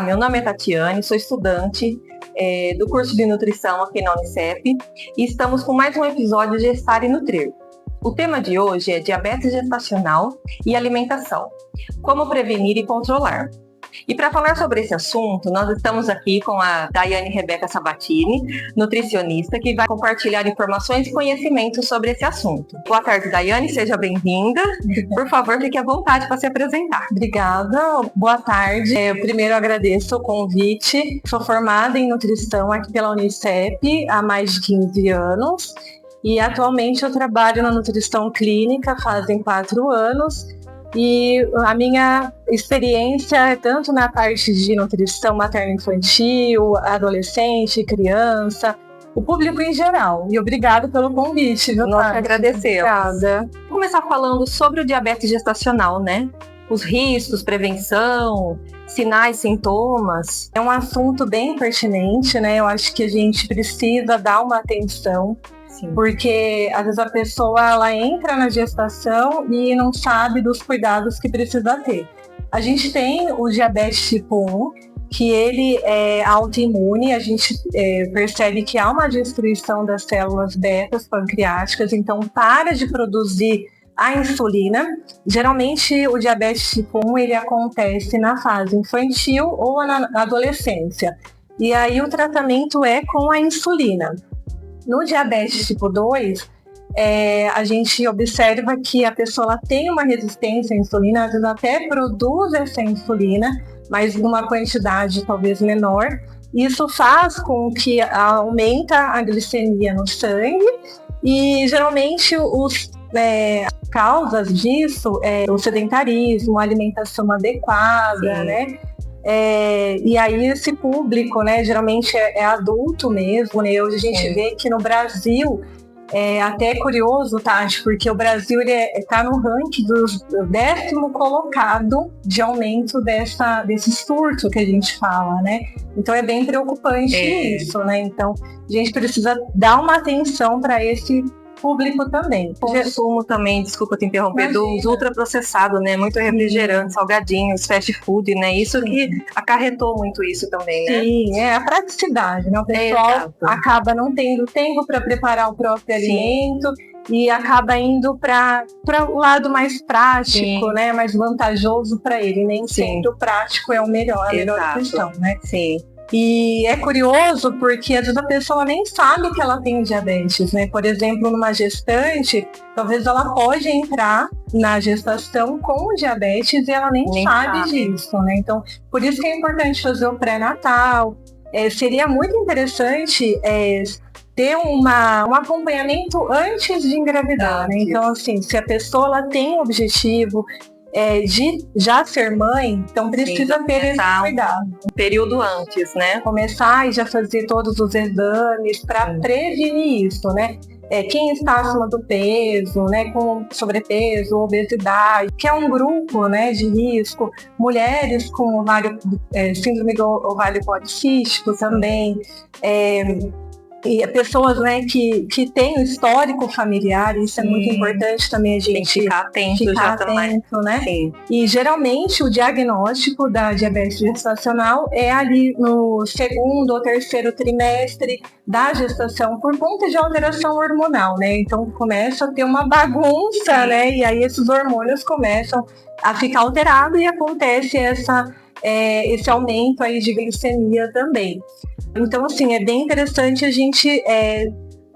Olá, meu nome é Tatiane, sou estudante do curso de nutrição aqui na Unicep e estamos com mais um episódio de Gestar e Nutrir. O tema de hoje é diabetes gestacional e alimentação, como prevenir e controlar. E para falar sobre esse assunto, nós estamos aqui com a Daiane Rebeca Sabatini, nutricionista, que vai compartilhar informações e conhecimentos sobre esse assunto. Boa tarde, Daiane, seja bem-vinda. Por favor, fique à vontade para se apresentar. Obrigada, boa tarde. Eu primeiro agradeço o convite. Sou formada em nutrição aqui pela Unicep há mais de 15 anos e atualmente eu trabalho na nutrição clínica fazem 4 anos. E a minha experiência é tanto na parte de nutrição materno-infantil, adolescente, criança, o público em geral. E obrigada pelo convite, viu, Nós que agradecemos. Obrigada. Vou começar falando sobre o diabetes gestacional, né? Os riscos, prevenção, sinais, sintomas. É um assunto bem pertinente, né? Eu acho que a gente precisa dar uma atenção. Porque às vezes a pessoa ela entra na gestação e não sabe dos cuidados que precisa ter. A gente tem o diabetes tipo 1, que ele é autoimune, a gente percebe que há uma destruição das células betas pancreáticas, então para de produzir a insulina. Geralmente o diabetes tipo 1 ele acontece na fase infantil ou na adolescência. E aí o tratamento é com a insulina. No diabetes tipo 2, a gente observa que a pessoa tem uma resistência à insulina, às vezes até produz essa insulina, mas numa quantidade talvez menor. Isso faz com que aumenta a glicemia no sangue e geralmente as causas disso é o sedentarismo, a alimentação adequada, né? E aí esse público, né, geralmente é adulto mesmo, né? Hoje a gente vê que no Brasil, até é curioso, Tati, porque o Brasil está no ranking do 10º colocado de aumento desse surto que a gente fala, né? Então é bem preocupante isso, né? Então a gente precisa dar uma atenção para esse público também. Consumo também, desculpa te interromper, dos ultraprocessados, né? Muito refrigerante, salgadinhos, fast food, né? Isso que acarretou muito isso também, né? Sim, é a praticidade, né? O pessoal acaba não tendo tempo para preparar o próprio alimento e acaba indo para o lado mais prático, né? Mais vantajoso para ele. Nem sempre o prático é a melhor opção, né? Sim. E é curioso porque às vezes a pessoa nem sabe que ela tem diabetes, né? Por exemplo, numa gestante, talvez ela pode entrar na gestação com diabetes e ela nem sabe disso, né? Então, por isso que é importante fazer o pré-natal. Seria muito interessante ter um acompanhamento antes de engravidar, né? Então, assim, se a pessoa ela tem o objetivo de já ser mãe, então precisa ter esse cuidado. Um período antes, né? Começar e já fazer todos os exames para prevenir isso, né? Quem está acima do peso, né, com sobrepeso, obesidade, que é um grupo, né, de risco, mulheres com síndrome do ovário policístico também, e pessoas, né, que têm um histórico familiar, isso é muito importante também a gente tem que ficar atento, né? Sim. E geralmente o diagnóstico da diabetes gestacional é ali no 2º ou 3º trimestre da gestação por conta de alteração hormonal, né? Então começa a ter uma bagunça, né? E aí esses hormônios começam a ficar alterados e acontece esse aumento aí de glicemia também. Então, assim, é bem interessante a gente,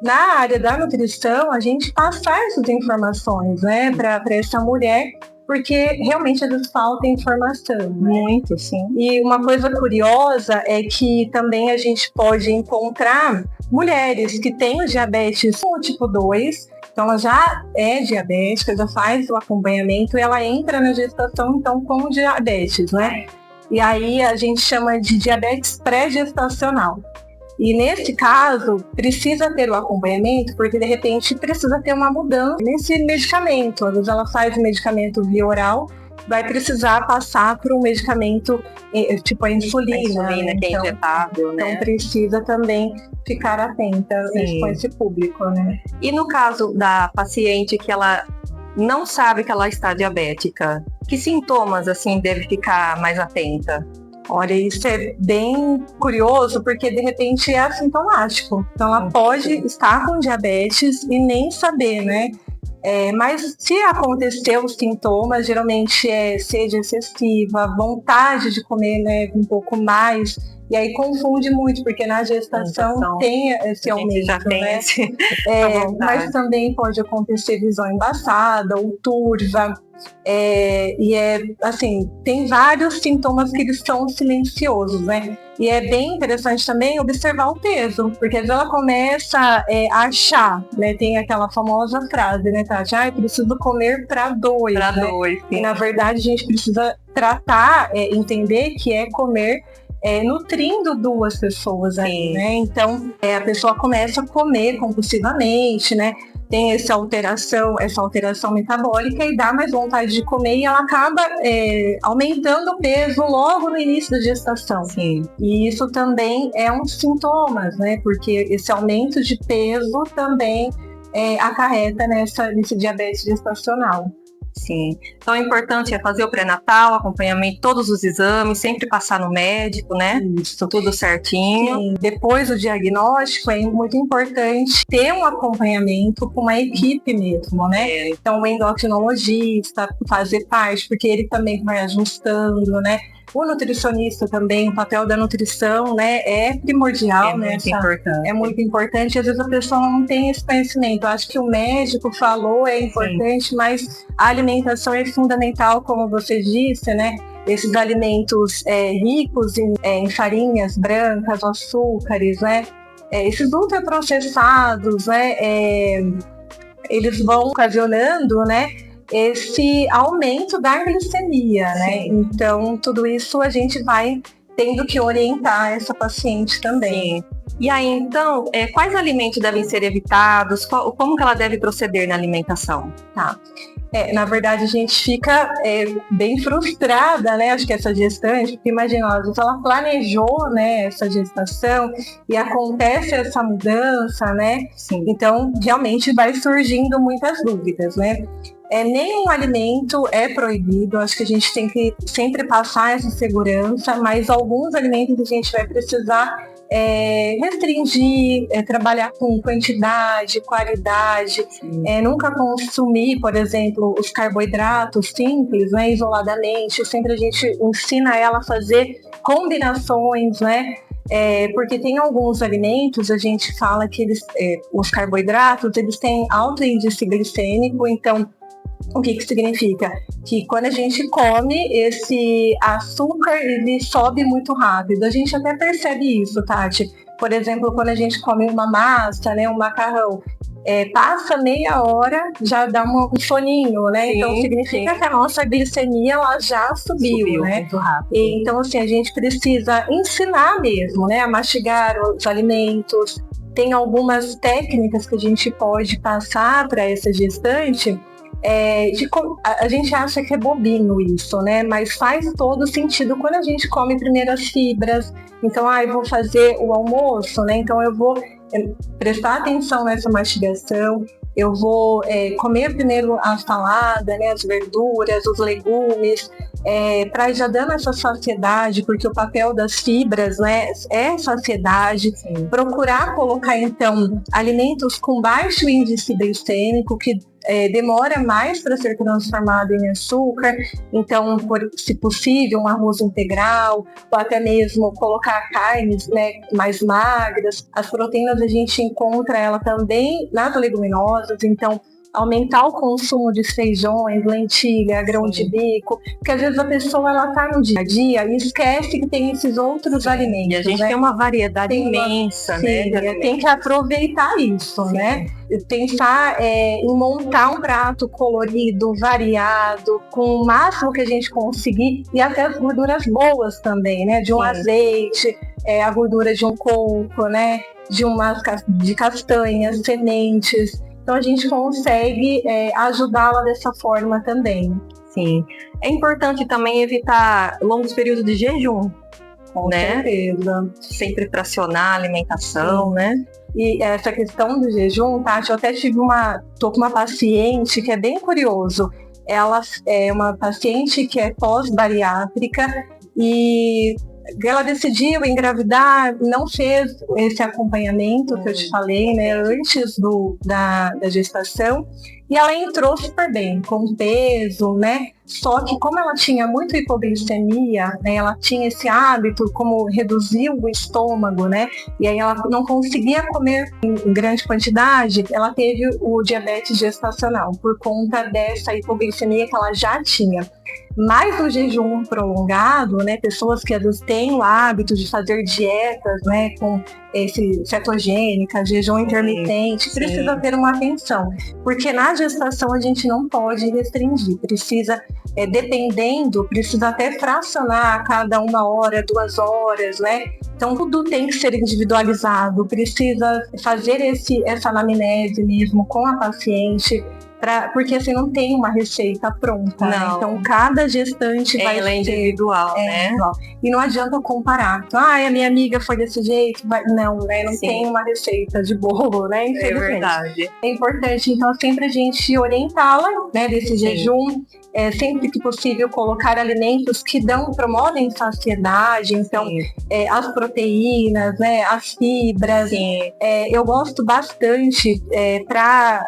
na área da nutrição, a gente passar essas informações, né, para essa mulher, porque realmente às vezes falta informação, né? Muito, sim. E uma coisa curiosa é que também a gente pode encontrar mulheres que têm o diabetes tipo 2, então ela já é diabética, já faz o acompanhamento e ela entra na gestação, então, com diabetes, né? E aí a gente chama de diabetes pré-gestacional. E nesse caso, precisa ter o acompanhamento, porque de repente precisa ter uma mudança nesse medicamento. Às vezes ela faz o medicamento via oral, vai precisar passar por um medicamento tipo a insulina, né? Que é injetável, né? Então precisa também ficar atenta com esse público, né? E no caso da paciente que ela não sabe que ela está diabética, que sintomas, assim, deve ficar mais atenta? Olha, isso é bem curioso, porque de repente é assintomático. Então ela pode estar com diabetes e nem saber, né? Mas se acontecer os sintomas, geralmente é sede excessiva, vontade de comer, né, um pouco mais, e aí confunde muito, porque na gestação tem esse aumento, né? Mas também pode acontecer visão embaçada ou turva, assim, tem vários sintomas que eles são silenciosos, né? E é bem interessante também observar o peso, porque às vezes ela começa a achar, né? Tem aquela famosa frase, né, Tati? Eu preciso comer para dois. Para né? dois, sim. E na verdade a gente precisa tratar, entender que é comer nutrindo duas pessoas aí, né? Então a pessoa começa a comer compulsivamente, né? Tem essa alteração metabólica e dá mais vontade de comer e ela acaba aumentando o peso logo no início da gestação. Sim. E isso também é um sintoma, né? Porque esse aumento de peso também acarreta nesse diabetes gestacional. Sim. Então, o importante é fazer o pré-natal, acompanhamento, todos os exames, sempre passar no médico, né? Isso. Tudo certinho. Sim. Depois do diagnóstico, é muito importante ter um acompanhamento com uma equipe mesmo, né? Então, o endocrinologista fazer parte, porque ele também vai ajustando, né? O nutricionista também, o papel da nutrição, né, é primordial, né? Importante. É muito importante. Às vezes a pessoa não tem esse conhecimento. Eu acho que o médico falou é importante, sim, mas a alimentação é fundamental, como você disse, né? Esses alimentos ricos em farinhas brancas, açúcares, né? Esses ultraprocessados, né? Eles vão ocasionando, né? Esse aumento da glicemia, né? Sim. Então, tudo isso a gente vai tendo que orientar essa paciente também. Sim. E aí, então, quais alimentos devem ser evitados? Como que ela deve proceder na alimentação? Tá. Na verdade, a gente fica bem frustrada, né? Acho que essa gestante, porque imagina, às vezes ela planejou, né, essa gestação e acontece essa mudança, né? Sim. Então, realmente vai surgindo muitas dúvidas, né? Nenhum alimento é proibido, acho que a gente tem que sempre passar essa segurança, mas alguns alimentos a gente vai precisar restringir, trabalhar com quantidade, qualidade, nunca consumir, por exemplo, os carboidratos simples, né, isoladamente, sempre a gente ensina ela a fazer combinações, né? Porque tem alguns alimentos, a gente fala que os carboidratos, eles têm alto índice glicêmico, então o que significa? Que quando a gente come, esse açúcar ele sobe muito rápido. A gente até percebe isso, Tati. Por exemplo, quando a gente come uma massa, né, um macarrão, passa meia hora, já dá um soninho, né? Sim, então significa que a nossa glicemia ela já subiu, né? Muito rápido. Então, assim, a gente precisa ensinar mesmo, né, a mastigar os alimentos. Tem algumas técnicas que a gente pode passar para essa gestante. A gente acha que é bobinho isso, né? Mas faz todo sentido quando a gente come primeiro as fibras. Então, eu vou fazer o almoço, né? Então eu vou prestar atenção nessa mastigação. Eu vou comer primeiro a salada, né? As verduras, os legumes, para já dando essa saciedade, porque o papel das fibras, né, é saciedade. Sim. Procurar colocar, então, alimentos com baixo índice glicêmico, que demora mais para ser transformado em açúcar, então, se possível, um arroz integral, ou até mesmo colocar carnes, né, mais magras. As proteínas a gente encontra ela também nas leguminosas, então aumentar o consumo de feijões, lentilha, grão de bico, porque às vezes a pessoa ela tá no dia a dia e esquece que tem esses outros alimentos. E a gente tem uma variedade imensa, né? Tem que aproveitar isso, né? Pensar em montar um prato colorido, variado, com o máximo que a gente conseguir, e até as gorduras boas também, né? De um azeite, a gordura de um coco, né? De castanhas, sementes. Então a gente consegue ajudá-la dessa forma também. Sim. É importante também evitar longos períodos de jejum, com certeza. Sempre fracionar a alimentação, né? E essa questão do jejum, Tati, eu até tô com uma paciente que é bem curioso. Ela é uma paciente que é pós-bariátrica e ela decidiu engravidar, não fez esse acompanhamento que eu te falei, né, antes da gestação, e ela entrou super bem, com peso, né? Só que como ela tinha muito hipoglicemia, né, ela tinha esse hábito, como reduziu o estômago, né? E aí ela não conseguia comer em grande quantidade, ela teve o diabetes gestacional, por conta dessa hipoglicemia que ela já tinha. Mas o jejum prolongado, né, pessoas que às vezes têm o hábito de fazer dietas, né, com esse cetogênica, jejum intermitente, precisa ter uma atenção, porque na gestação a gente não pode restringir, precisa, dependendo, precisa até fracionar a cada 1 hora, 2 horas, né? Então tudo tem que ser individualizado, precisa fazer essa anamnese mesmo com a paciente, porque assim não tem uma receita pronta, né? Então cada gestante vai ser individual, né? Individual. E não adianta comparar. Então, a minha amiga foi desse jeito, não, né? Não tem uma receita de bolo, né? É verdade. É importante, então, sempre a gente orientá-la, né, desse jejum. Sempre que possível colocar alimentos que promovem saciedade, então as proteínas, né, as fibras. Eu gosto bastante para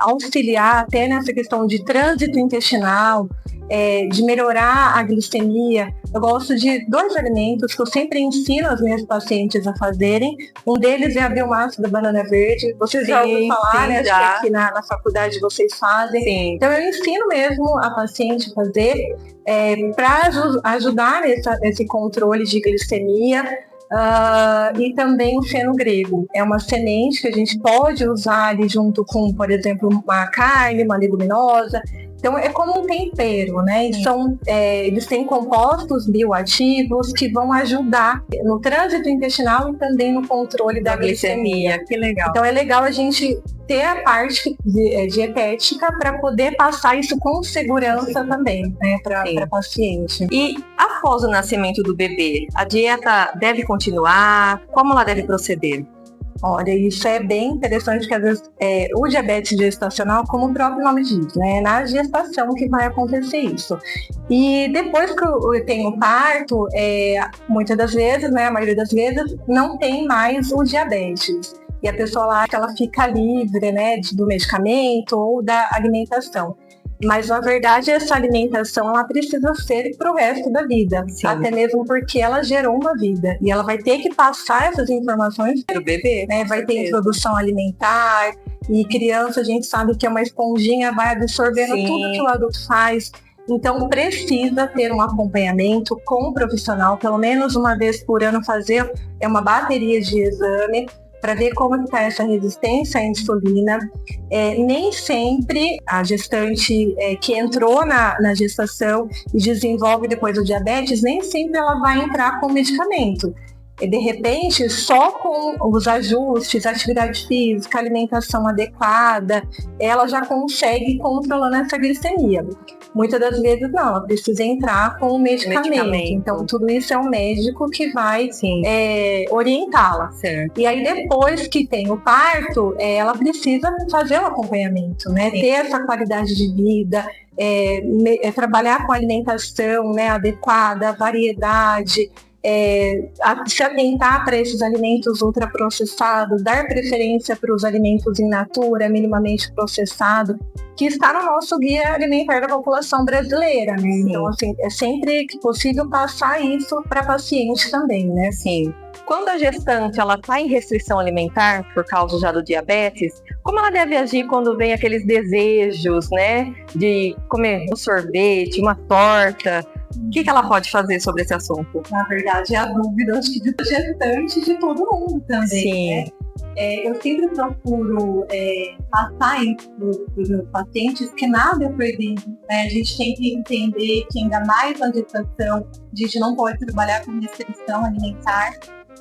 auxiliar até nessa questão de trânsito intestinal, de melhorar a glicemia. Eu gosto de 2 alimentos que eu sempre ensino as minhas pacientes a fazerem. Um deles é a biomassa da banana verde. Vocês já ouviram falar, né? Acho que aqui na faculdade vocês fazem. Sim. Então eu ensino mesmo a paciente a fazer para ajudar esse controle de glicemia. E também o feno grego. É uma semente que a gente pode usar ali junto com, por exemplo, uma carne, uma leguminosa. Então é como um tempero, né? Eles têm compostos bioativos que vão ajudar no trânsito intestinal e também no controle da glicemia. Que legal. Então é legal a gente ter a parte dietética para poder passar isso com segurança também, né, para paciente. E após o nascimento do bebê, a dieta deve continuar? Como ela deve proceder? Olha, isso é bem interessante, porque às vezes o diabetes gestacional, como o próprio nome diz, né, é na gestação que vai acontecer isso. E depois que eu tenho parto, muitas das vezes, né, a maioria das vezes, não tem mais o diabetes. E a pessoa lá, ela fica livre, né, do medicamento ou da alimentação. Mas, na verdade, essa alimentação ela precisa ser para o resto da vida. Sim. Até mesmo porque ela gerou uma vida. E ela vai ter que passar essas informações para o bebê. Né? Vai ter introdução alimentar. E criança, a gente sabe que é uma esponjinha, vai absorvendo tudo que o adulto faz. Então, precisa ter um acompanhamento com o profissional, pelo menos uma vez por ano, fazer uma bateria de exame, para ver como está essa resistência à insulina. Nem sempre a gestante que entrou na gestação e desenvolve depois o diabetes, nem sempre ela vai entrar com medicamento. De repente, só com os ajustes, atividade física, alimentação adequada, ela já consegue ir controlando essa glicemia. Muitas das vezes não, ela precisa entrar com o medicamento. Então, tudo isso é o médico que vai orientá-la. Certo. E aí, depois que tem o parto, ela precisa fazer o acompanhamento, né? Ter essa qualidade de vida, trabalhar com alimentação, né, adequada, variedade, se atentar para esses alimentos ultraprocessados, dar preferência para os alimentos in natura, minimamente processados, que está no nosso guia alimentar da população brasileira, né? Então, assim, é sempre que possível passar isso para paciente também, né? Sim. Quando a gestante ela está em restrição alimentar por causa já do diabetes, como ela deve agir quando vem aqueles desejos, né, de comer um sorvete, uma torta? O que ela pode fazer sobre esse assunto? Na verdade, é a dúvida, acho que de gestante de todo mundo também. Sim. Né? Eu sempre procuro passar isso para os meus pacientes que nada é proibido. Né? A gente tem que entender que ainda mais na gestação a gente não pode trabalhar com restrição alimentar.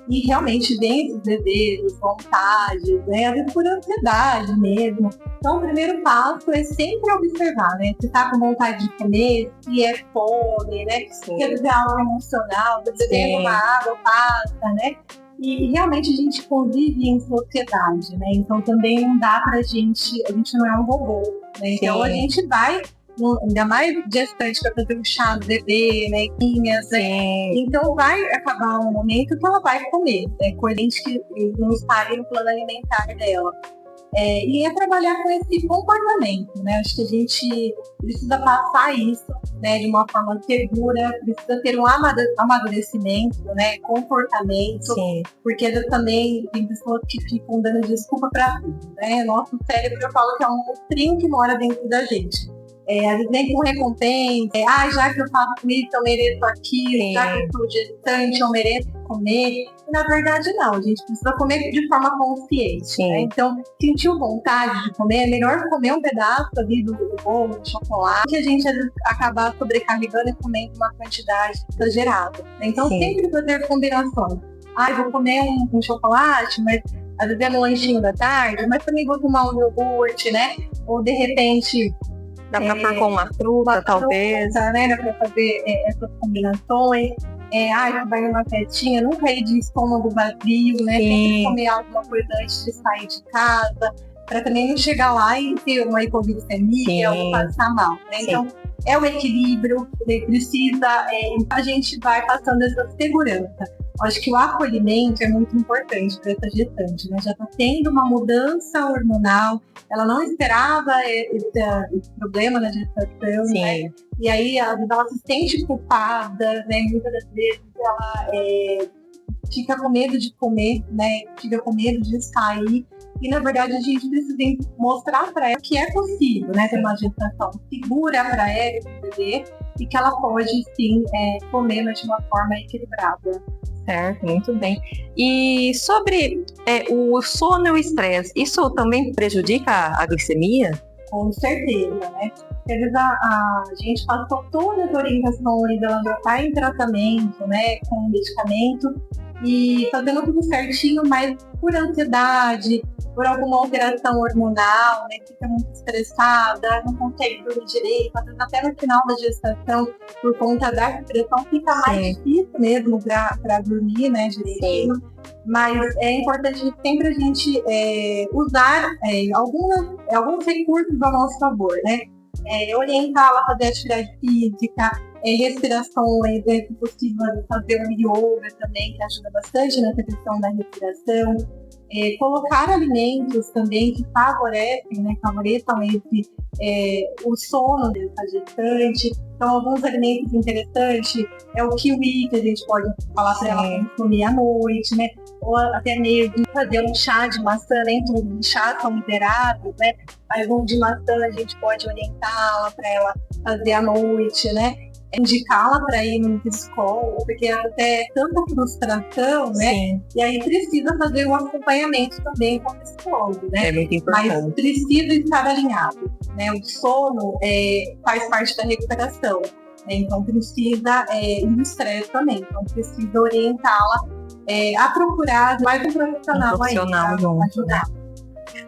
E realmente vem esses desejos, vontades, né? Às vezes por ansiedade mesmo. Então o primeiro passo é sempre observar, né? Se está com vontade de comer, se é fome, né? Se é algo emocional, se bebe uma água, passa, né? E realmente a gente convive em sociedade, né? Então também não dá pra gente, a gente não é um robô, né? Então a gente vai ainda mais gestante para fazer um chá do bebê, né? Né? Então vai acabar um momento que ela vai comer, né? Coerente que não está ali no plano alimentar dela. E é trabalhar com esse comportamento, né? Acho que a gente precisa passar isso, né, de uma forma segura, precisa ter um amadurecimento, né, comportamento, Sim. Porque também tem pessoas que ficam dando desculpa para tudo, né? Nosso cérebro, eu falo que é um monstrinho que mora dentro da gente. Às vezes vem com recompensa, já que eu faço isso, eu mereço aquilo, já que eu sou gestante, eu mereço comer. E, na verdade, não, a gente precisa comer de forma consciente. Né? Então, sentiu vontade de comer, é melhor comer um pedaço ali do bolo, do chocolate, que a gente às vezes acabar sobrecarregando e comendo uma quantidade exagerada. Então, sempre fazer combinações. Vou comer um chocolate, mas às vezes é no lanchinho da tarde, mas também vou tomar um iogurte, né? Ou de repente dá para pôr com uma fruta, talvez. Né? Dá para fazer essas combinações. Vai numa festinha, nunca ir de estômago vazio, né? Sempre comer alguma coisa antes de sair de casa, para também não chegar lá e ter uma hipoglicemia ou passar mal. Né? Então, é o equilíbrio, precisa, a gente vai passando essa segurança. Acho que o acolhimento é muito importante para essa gestante, né? Já está tendo uma mudança hormonal, ela não esperava esse problema na gestação, né? E aí ela se sente culpada, né? Muitas das vezes ela fica com medo de comer, né? Fica com medo de sair. E, na verdade, a gente precisa mostrar para ela que é possível, né? Ter uma gestação segura para ela e para o bebê e que ela pode, sim, comer, mas de uma forma equilibrada. Certo, muito bem. E sobre o sono e o estresse, isso também prejudica a glicemia? Com certeza, né? Às vezes a gente passou todas as orientações, ela já está em tratamento, né, com medicamento, e fazendo tudo certinho, mas por ansiedade, por alguma alteração hormonal, né, fica muito estressada, não consegue dormir direito, às vezes até no final da gestação, por conta da respiração, fica mais difícil mesmo para dormir, né, direitinho. Mas é importante sempre a gente usar alguns recursos ao nosso favor, né? Orientá-la a fazer atividade física, respirações, se possível fazer um yoga também, que ajuda bastante nessa questão da respiração. Colocar alimentos também que favorecem, né, favoreçam o sono dessa gestante. Então, alguns alimentos interessantes é o kiwi, que a gente pode falar para ela consumir à noite, né? Ou até mesmo fazer um chá de maçã, nem todos os chás são liberados, né? Mas um de maçã a gente pode orientá-la para ela fazer à noite, né? Indicá-la para ir no psicólogo, porque até tanta frustração, né? Sim. E aí precisa fazer um acompanhamento também com o psicólogo, né? É muito importante. Mas precisa estar alinhado, né? O sono faz parte da recuperação, né? Então precisa, e o estresse também, então precisa orientá-la a procurar mais um profissional aí para ajudar.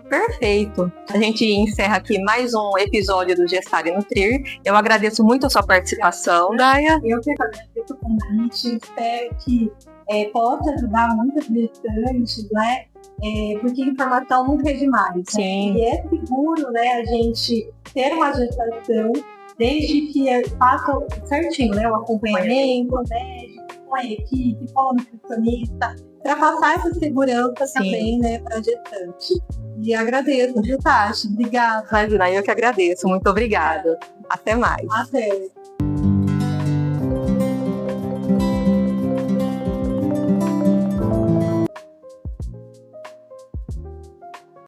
Perfeito. A gente encerra aqui mais um episódio do Gestar e Nutrir. Eu agradeço muito a sua participação, Gaia. Eu que agradeço o convite. Espero que possa ajudar muitas gestantes, né? Porque informação nunca é demais. Sim. Né? E é seguro, né, a gente ter uma gestação desde que faça certinho, né? O acompanhamento médico, com a equipe, com o nutricionista, para passar essa segurança também, né, para a gestante. E agradeço, viu, Tati? Obrigada. Imagina, eu que agradeço. Muito obrigada. Até mais. Até.